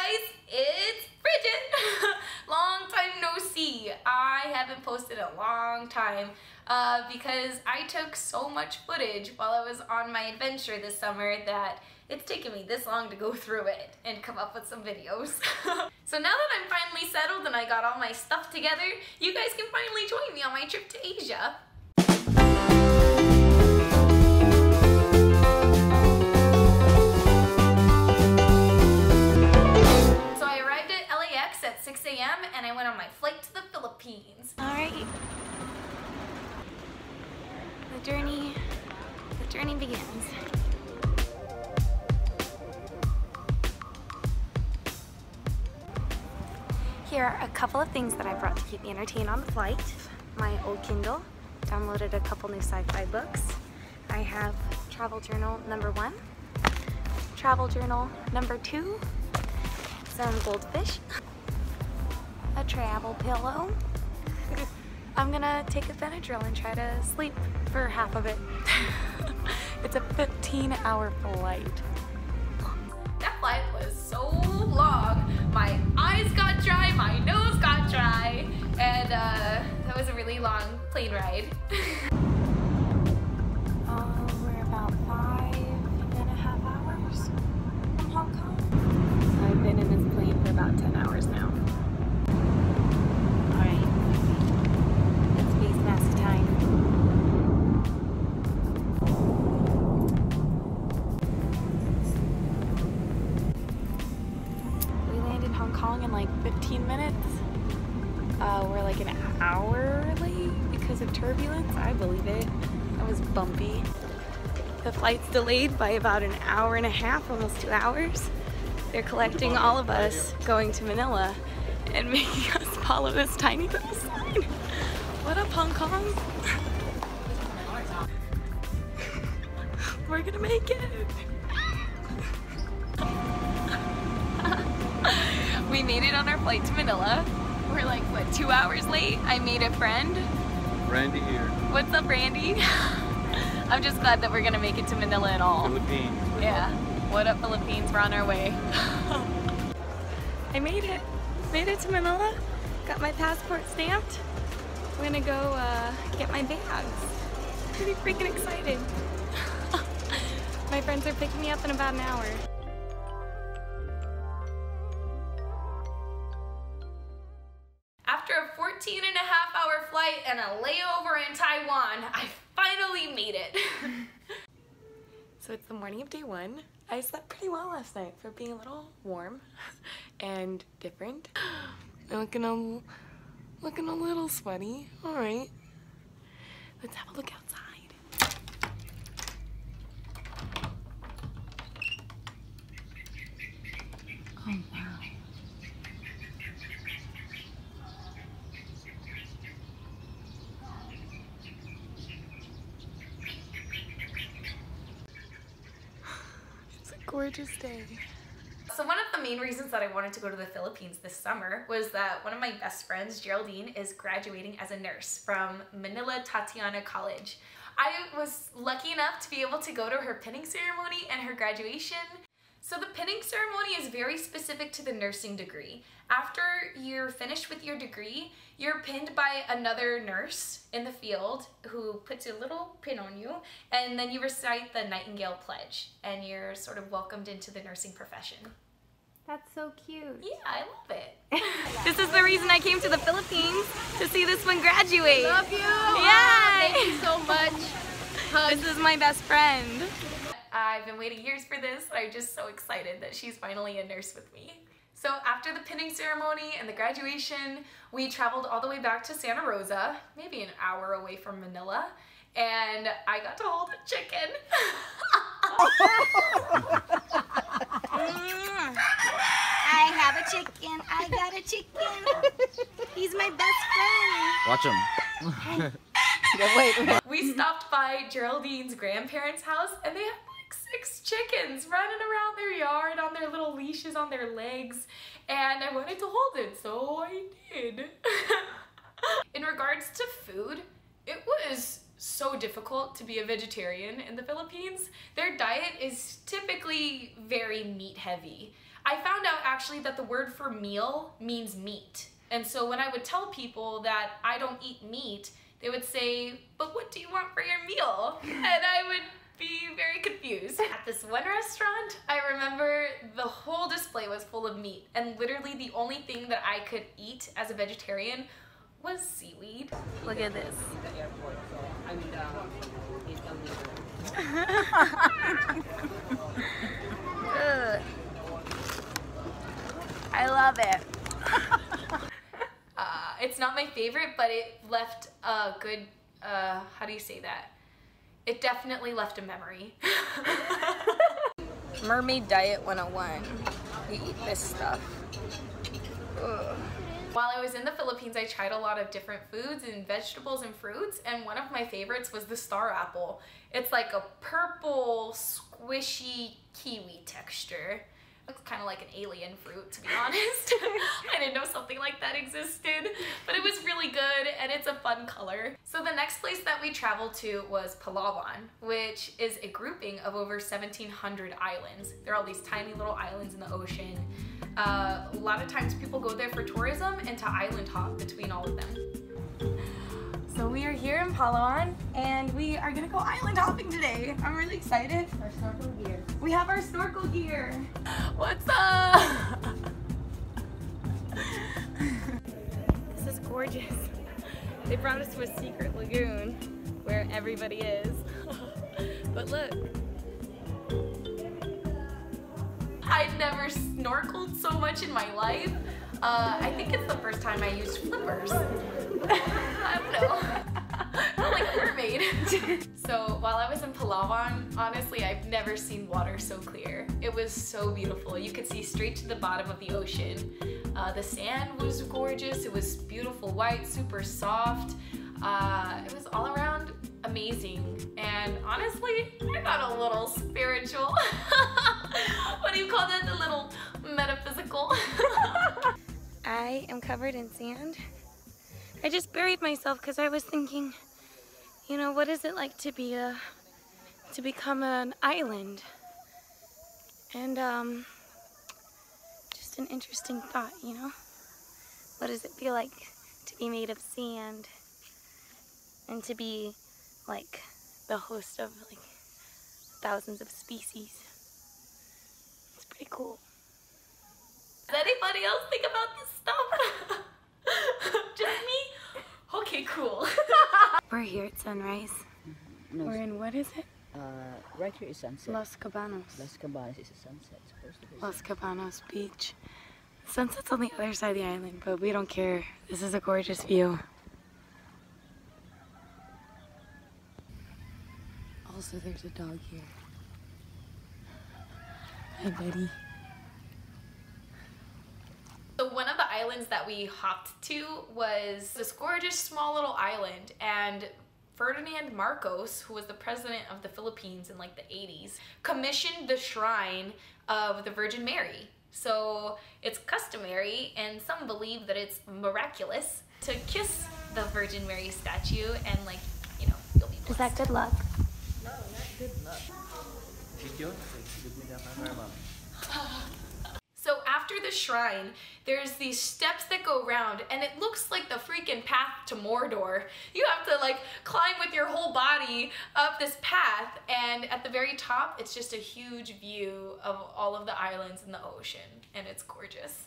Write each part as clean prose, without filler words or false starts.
guys, it's Bridget. Long time no see. I haven't posted a long time because I took so much footage while I was on my adventure this summer that it's taken me this long to go through it and come up with some videos. So now that I'm finally settled and I got all my stuff together, you guys can finally join me on my trip to Asia. At 6 a.m. and I went on my flight to the Philippines. All right, the journey begins. Here are a couple of things that I brought to keep me entertained on the flight. My old Kindle, downloaded a couple new sci-fi books. I have travel journal number 1, travel journal number 2, some goldfish, a travel pillow. I'm gonna take a Benadryl and try to sleep for half of it. It's a 15-hour flight. That flight was so long. My eyes got dry, my nose got dry, and that was a really long plane ride. We're about 5.5 hours from Hong Kong. I've been in this plane for about 10 hours now. In like 15 minutes. We're like an hour late because of turbulence. I believe it. That was bumpy. The flight's delayed by about an hour and a half, almost 2 hours. They're collecting all of us going to Manila and making us follow this tiny little sign. What up, Hong Kong? We're gonna make it. We made it on our flight to Manila. We're like, what, 2 hours late? I made a friend. Randy here. What's up, Randy? I'm just glad that we're gonna make it to Manila at all. Philippines. Yeah. What up, Philippines? We're on our way. I made it. Made it to Manila. Got my passport stamped. I'm gonna go get my bags. Pretty freaking excited. My friends are picking me up in about an hour. After a 14.5-hour flight and a layover in Taiwan, I finally made it. So it's the morning of day 1. I slept pretty well last night for being a little warm and different. I'm looking a little sweaty. All right, let's have a look outside. Oh wow. Gorgeous day. So one of the main reasons that I wanted to go to the Philippines this summer was that one of my best friends, Geraldine, is graduating as a nurse from Manila Tatiana College. I was lucky enough to be able to go to her pinning ceremony and her graduation. So the pinning ceremony is very specific to the nursing degree. After you're finished with your degree, you're pinned by another nurse in the field who puts a little pin on you, and then you recite the Nightingale Pledge, and you're sort of welcomed into the nursing profession. That's so cute. Yeah, I love it. This is the reason I came to the Philippines, to see this one graduate. Love you. Yeah. Thank you so much. Hugs. This is my best friend. I've been waiting years for this. I'm just so excited that she's finally a nurse with me. So after the pinning ceremony and the graduation, we traveled all the way back to Santa Rosa, maybe an hour away from Manila, and I got to hold a chicken. I have a chicken. I got a chicken. He's my best friend. Watch him. Wait. We stopped by Geraldine's grandparents' house, and they had like 6 chickens running around their yard on their little leashes on their legs, and I wanted to hold it, so I did. In regards to food, it was so difficult to be a vegetarian in the Philippines. Their diet is typically very meat heavy. I found out actually that the word for meal means meat. And so when I would tell people that I don't eat meat, they would say, but what do you want for your meal? And I would be very confused. At this one restaurant, I remember the whole display was full of meat, and literally the only thing that I could eat as a vegetarian was seaweed. Look at this. I love it. It's not my favorite, but it left a good, how do you say that? It definitely left a memory. Mermaid Diet 101. We eat this stuff. Ugh. While I was in the Philippines, I tried a lot of different foods and vegetables and fruits, and one of my favorites was the star apple. It's like a purple, squishy kiwi texture. Looks kind of like an alien fruit, to be honest. I didn't know something like that existed, but it was really good and it's a fun color. So the next place that we traveled to was Palawan, which is a grouping of over 1,700 islands. There are all these tiny little islands in the ocean. A lot of times people go there for tourism and to island hop between all of them. So we are here in Palawan and we are gonna go island hopping today. I'm really excited. Our snorkel gear. We have our snorkel gear. What's up? This is gorgeous. They brought us to a secret lagoon where everybody is. But look. I've never snorkeled so much in my life. I think it's the first time I used flippers. I don't know. I'm like a mermaid. So while I was in Palawan, honestly, I've never seen water so clear. It was so beautiful. You could see straight to the bottom of the ocean. The sand was gorgeous. It was beautiful white, super soft. It was all around amazing. And honestly, I got a little spiritual. What do you call that? A little metaphysical. I am covered in sand. I just buried myself because I was thinking, you know, what is it like to be to become an island? And just an interesting thought, you know? What does it feel like to be made of sand and to be like the host of like thousands of species? It's pretty cool. Does anybody else think about this stuff? Just me? Okay, cool. We're here at sunrise. No, We're in, what is it? right here is sunset. Los Cabanos. Los Cabanos is a sunset. Supposed to be. Los Cabanos Beach. Sunset's on the other side of the island, but we don't care. This is a gorgeous view. Also, there's a dog here. Hi, buddy. So one of the islands that we hopped to was this gorgeous small little island, and Ferdinand Marcos, who was the president of the Philippines in like the 80s, commissioned the shrine of the Virgin Mary. So it's customary, and some believe that it's miraculous, to kiss the Virgin Mary statue and, like, you know, you'll be blessed. Is that good luck? No, not good luck. So after the shrine, there's these steps that go around, and it looks like the freaking path to Mordor. You have to like climb with your whole body up this path, and at the very top, it's just a huge view of all of the islands in the ocean, and it's gorgeous.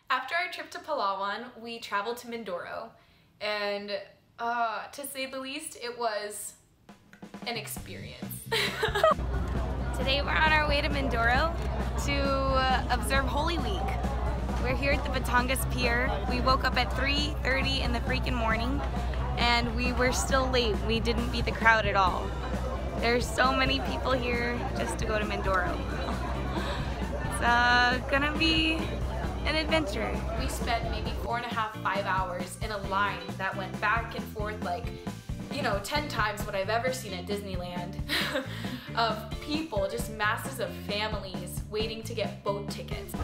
After our trip to Palawan, we traveled to Mindoro, and to say the least, it was an experience. Today we're on our way to Mindoro to observe Holy Week. We're here at the Batangas Pier. We woke up at 3:30 in the freaking morning and we were still late. We didn't beat the crowd at all. There's so many people here just to go to Mindoro. It's gonna be an adventure. We spent maybe 4.5, 5 hours in a line that went back and forth like, you know, 10 times what I've ever seen at Disneyland of people, just masses of families waiting to get boat tickets.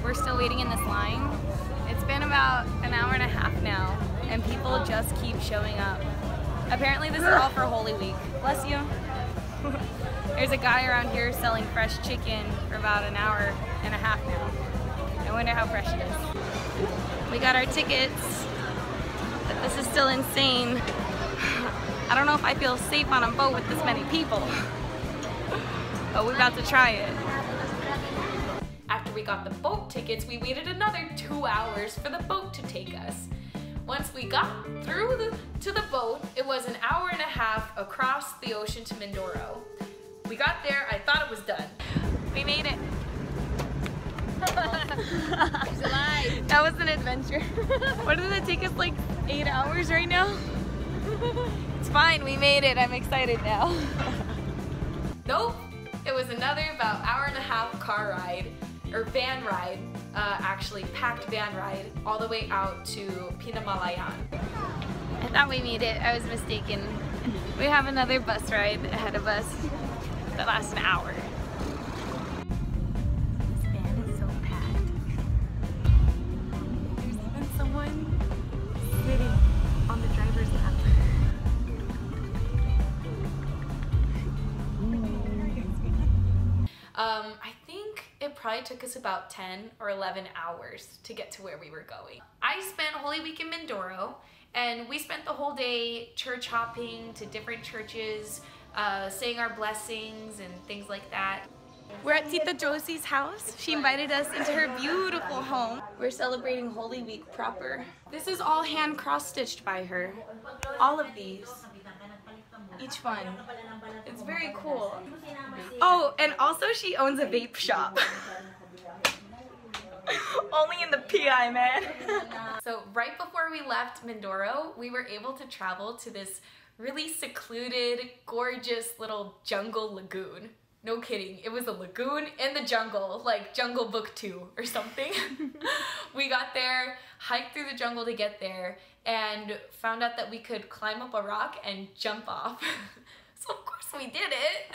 We're still waiting in this line. It's been about an hour and a half now, and people just keep showing up. Apparently this is all for Holy Week. Bless you. There's a guy around here selling fresh chicken for about an hour and a half now. I wonder how fresh it is. We got our tickets, but this is still insane. I don't know if I feel safe on a boat with this many people, but we're about to try it. After we got the boat tickets, we waited another 2 hours for the boat to take us. Once we got through to the boat, it was an hour and a half across the ocean to Mindoro. We got there, I thought it was done. We made it. He's alive. That was an adventure. What did it take us, like 8 hours right now? It's fine, we made it. I'm excited now. Nope, it was another about hour and a half car ride, or van ride, actually packed van ride, all the way out to Palawan. I thought we made it. I was mistaken. We have another bus ride ahead of us that lasts an hour. This van is so packed. There's even someone sitting on the driver's lap. I think it probably took us about 10 or 11 hours to get to where we were going. I spent Holy Week in Mindoro, and we spent the whole day church hopping to different churches, saying our blessings and things like that. We're at Tita Josie's house. She invited us into her beautiful home. We're celebrating Holy Week proper. This is all hand cross-stitched by her. All of these. Each one. It's very cool. Oh, and also she owns a vape shop. Only in the PI, man. So right before we left Mindoro, we were able to travel to this really secluded, gorgeous little jungle lagoon. No kidding, it was a lagoon in the jungle, like Jungle Book 2 or something. We got there, hiked through the jungle to get there, and found out that we could climb up a rock and jump off. So of course we did it.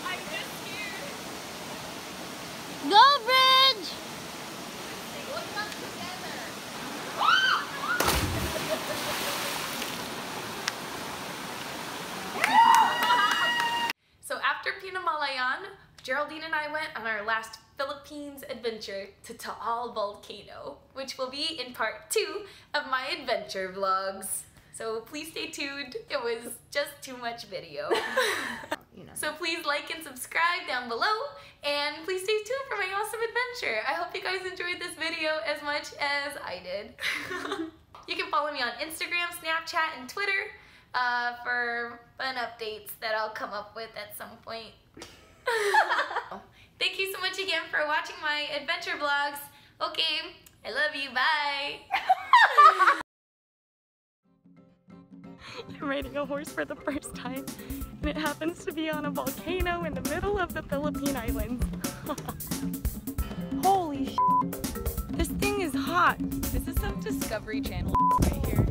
I'm just here. Go, Bridge! Look up together. So after Palawan, Geraldine and I went on our last Philippines adventure to Taal Volcano, which will be in part 2 of my adventure vlogs. So please stay tuned. It was just too much video. So please like and subscribe down below, and please stay tuned for my awesome adventure. I hope you guys enjoyed this video as much as I did. You can follow me on Instagram, Snapchat, and Twitter for fun updates that I'll come up with at some point. Thank you so much again for watching my adventure vlogs. Okay, I love you, bye. I'm riding a horse for the first time, and it happens to be on a volcano in the middle of the Philippine Islands. Holy sh**. This thing is hot. This is some Discovery Channel right here.